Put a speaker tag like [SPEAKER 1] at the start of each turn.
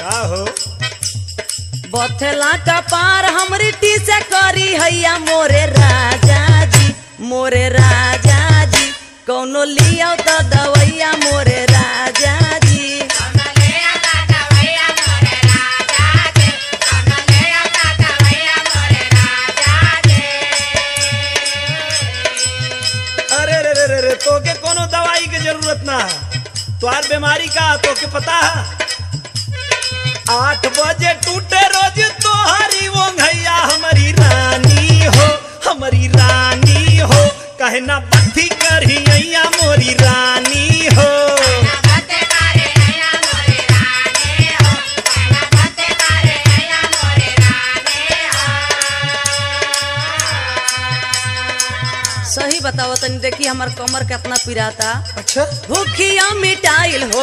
[SPEAKER 1] का हो
[SPEAKER 2] बथेला का पार हमरी टी से करी हैया मोरे राजा जी कौनो लिया तो दवैया मोरे राजा जी।
[SPEAKER 1] अरे रे रे रे तो के कोनो दवाई के जरूरत ना तोहार बीमारी का तो के पता है 8 बजे टूटे रोज तोहारी वो भैया हमारी रानी हो कहना बत्ती करी अइया मोरी रानी हो।
[SPEAKER 2] सही बताओ तनी देखी हमार कमर कितना पिराता।
[SPEAKER 1] अच्छा
[SPEAKER 2] भूखिया मिटाइल हो